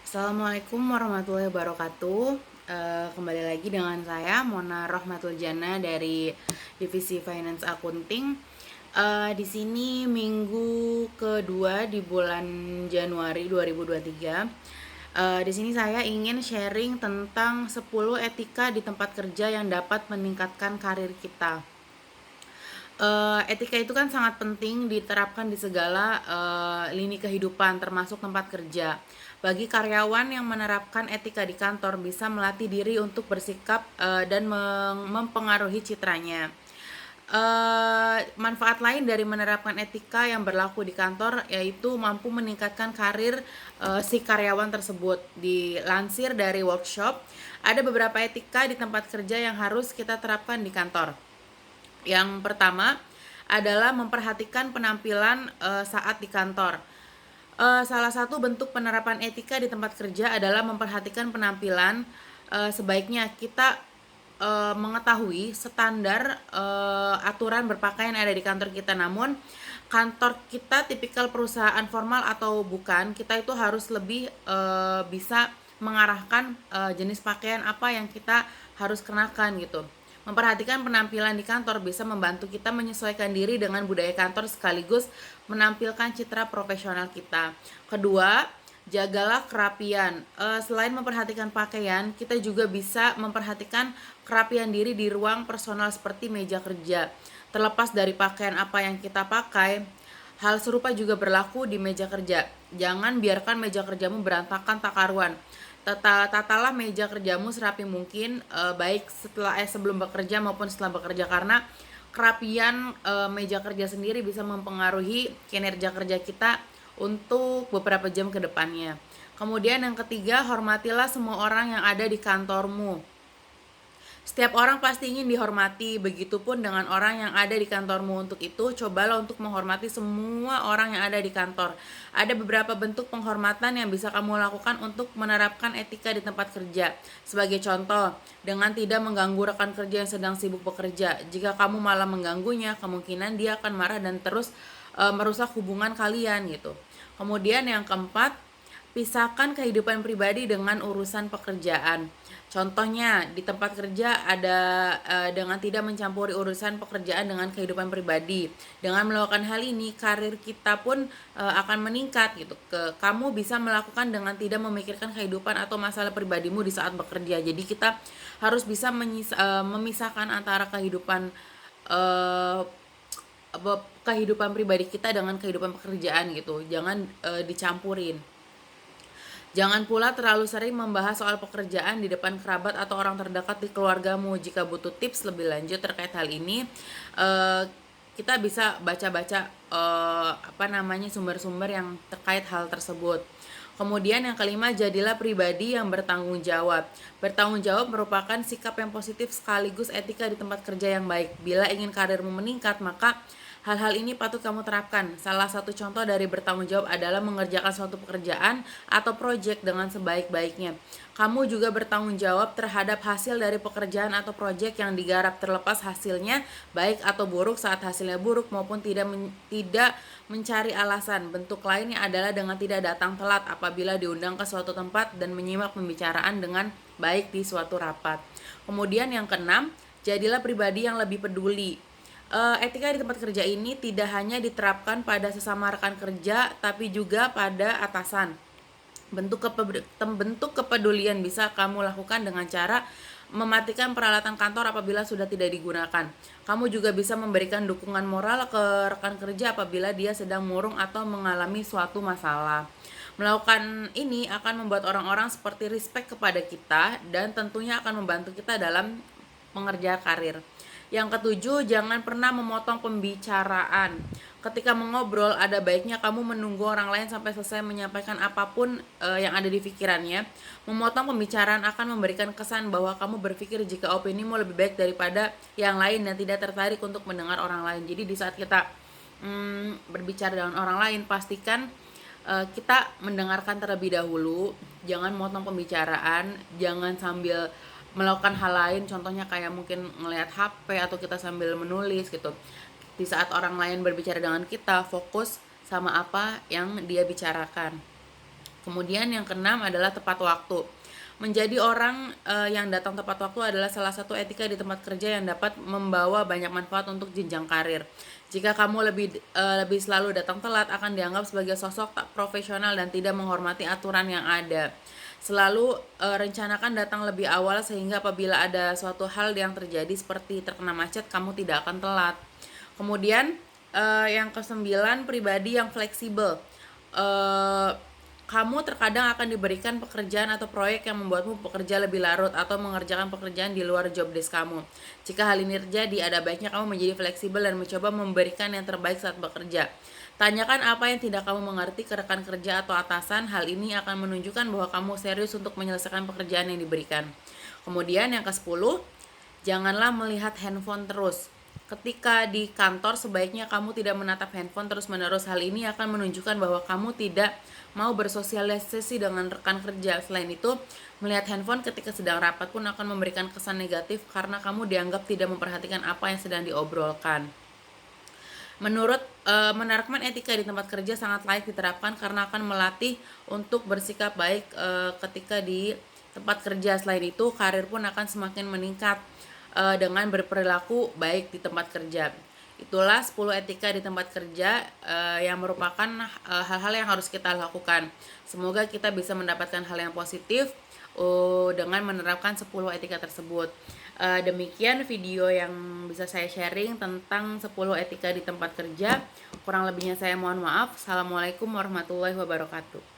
Assalamualaikum warahmatullahi wabarakatuh. Kembali lagi dengan saya Mona Rohmatul Jana dari Divisi Finance Accounting. Di sini minggu kedua di bulan Januari 2023. Di sini saya ingin sharing tentang 10 etika di tempat kerja yang dapat meningkatkan karir kita. Etika itu kan sangat penting diterapkan di segala lini kehidupan, termasuk tempat kerja. Bagi karyawan yang menerapkan etika di kantor bisa melatih diri untuk bersikap dan mempengaruhi citranya. Manfaat lain dari menerapkan etika yang berlaku di kantor yaitu mampu meningkatkan karir si karyawan tersebut. Dilansir dari workshop, ada beberapa etika di tempat kerja yang harus kita terapkan di kantor. Yang pertama adalah memperhatikan penampilan saat di kantor. Salah satu bentuk penerapan etika di tempat kerja adalah memperhatikan penampilan. Sebaiknya kita mengetahui standar aturan berpakaian yang ada di kantor kita. Namun kantor kita tipikal perusahaan formal atau bukan, kita itu harus lebih bisa mengarahkan jenis pakaian apa yang kita harus kenakan gitu. Memperhatikan penampilan di kantor bisa membantu kita menyesuaikan diri dengan budaya kantor sekaligus menampilkan citra profesional kita. Kedua, jagalah kerapian. Selain memperhatikan pakaian, kita juga bisa memperhatikan kerapian diri di ruang personal seperti meja kerja. Terlepas dari pakaian apa yang kita pakai, hal serupa juga berlaku di meja kerja. Jangan biarkan meja kerjamu berantakan tak karuan. Tatalah meja kerjamu serapi mungkin, baik sebelum bekerja maupun setelah bekerja, karena kerapian meja kerja sendiri bisa mempengaruhi kinerja kerja kita untuk beberapa jam ke depannya. Kemudian yang ketiga, hormatilah semua orang yang ada di kantormu. Setiap orang pasti ingin dihormati, begitupun dengan orang yang ada di kantormu. Untuk itu, cobalah untuk menghormati semua orang yang ada di kantor. Ada beberapa bentuk penghormatan yang bisa kamu lakukan untuk menerapkan etika di tempat kerja. Sebagai contoh, dengan tidak mengganggu rekan kerja yang sedang sibuk bekerja. Jika kamu malah mengganggunya, kemungkinan dia akan marah dan terus merusak hubungan kalian gitu. Kemudian yang keempat, pisahkan kehidupan pribadi dengan urusan pekerjaan. Contohnya di tempat kerja ada dengan tidak mencampuri urusan pekerjaan dengan kehidupan pribadi. Dengan melakukan hal ini, karir kita pun akan meningkat gitu. Kamu bisa melakukan dengan tidak memikirkan kehidupan atau masalah pribadimu di saat bekerja. Jadi kita harus bisa memisahkan antara eh, kehidupan pribadi kita dengan kehidupan pekerjaan gitu. Jangan dicampurin. Jangan pula terlalu sering membahas soal pekerjaan di depan kerabat atau orang terdekat di keluargamu. Jika butuh tips lebih lanjut terkait hal ini, eh, kita bisa baca-baca sumber-sumber yang terkait hal tersebut. Kemudian yang kelima, jadilah pribadi yang bertanggung jawab. Bertanggung jawab merupakan sikap yang positif sekaligus etika di tempat kerja yang baik. Bila ingin karirmu meningkat, maka hal-hal ini patut kamu terapkan. Salah satu contoh dari bertanggung jawab adalah mengerjakan suatu pekerjaan atau proyek dengan sebaik-baiknya. Kamu juga bertanggung jawab terhadap hasil dari pekerjaan atau proyek yang digarap, terlepas hasilnya baik atau buruk. Saat hasilnya buruk maupun tidak mencari alasan. Bentuk lainnya adalah dengan tidak datang telat apabila diundang ke suatu tempat dan menyimak pembicaraan dengan baik di suatu rapat. Kemudian yang keenam, jadilah pribadi yang lebih peduli. Etika di tempat kerja ini tidak hanya diterapkan pada sesama rekan kerja, tapi juga pada atasan. Bentuk kepedulian bisa kamu lakukan dengan cara mematikan peralatan kantor apabila sudah tidak digunakan. Kamu juga bisa memberikan dukungan moral ke rekan kerja apabila dia sedang murung atau mengalami suatu masalah. Melakukan ini akan membuat orang-orang seperti respect kepada kita dan tentunya akan membantu kita dalam pengerja karir. Yang ketujuh, jangan pernah memotong pembicaraan. Ketika mengobrol, ada baiknya kamu menunggu orang lain sampai selesai menyampaikan apapun yang ada di pikirannya. Memotong pembicaraan akan memberikan kesan bahwa kamu berpikir jika opinimu lebih baik daripada yang lain dan tidak tertarik untuk mendengar orang lain. Jadi di saat kita berbicara dengan orang lain, pastikan kita mendengarkan terlebih dahulu. Jangan motong pembicaraan, jangan sambil melakukan hal lain, contohnya kayak mungkin ngelihat HP atau kita sambil menulis gitu. Di saat orang lain berbicara dengan kita, fokus sama apa yang dia bicarakan. Kemudian yang keenam adalah tepat waktu. Menjadi orang yang datang tepat waktu adalah salah satu etika di tempat kerja yang dapat membawa banyak manfaat untuk jenjang karir. Jika kamu lebih selalu datang telat, akan dianggap sebagai sosok tak profesional dan tidak menghormati aturan yang ada. Selalu rencanakan datang lebih awal sehingga apabila ada suatu hal yang terjadi seperti terkena macet, kamu tidak akan telat. Kemudian yang kesembilan, pribadi yang fleksibel. Eh, Kamu terkadang akan diberikan pekerjaan atau proyek yang membuatmu bekerja lebih larut atau mengerjakan pekerjaan di luar job desk kamu. Jika hal ini terjadi, ada baiknya kamu menjadi fleksibel dan mencoba memberikan yang terbaik saat bekerja. Tanyakan apa yang tidak kamu mengerti ke rekan kerja atau atasan. Hal ini akan menunjukkan bahwa kamu serius untuk menyelesaikan pekerjaan yang diberikan. Kemudian yang ke-10, janganlah melihat handphone terus. Ketika di kantor, sebaiknya kamu tidak menatap handphone terus-menerus. Hal ini akan menunjukkan bahwa kamu tidak mau bersosialisasi dengan rekan kerja. Selain itu, melihat handphone ketika sedang rapat pun akan memberikan kesan negatif karena kamu dianggap tidak memperhatikan apa yang sedang diobrolkan. Menerapkan etika di tempat kerja sangat layak diterapkan karena akan melatih untuk bersikap baik ketika di tempat kerja. Selain itu, karir pun akan semakin meningkat dengan berperilaku baik di tempat kerja. Itulah 10 etika di tempat kerja yang merupakan hal-hal yang harus kita lakukan. Semoga kita bisa mendapatkan hal yang positif dengan menerapkan 10 etika tersebut. Demikian video yang bisa saya sharing tentang 10 etika di tempat kerja. Kurang lebihnya saya mohon maaf. Assalamualaikum warahmatullahi wabarakatuh.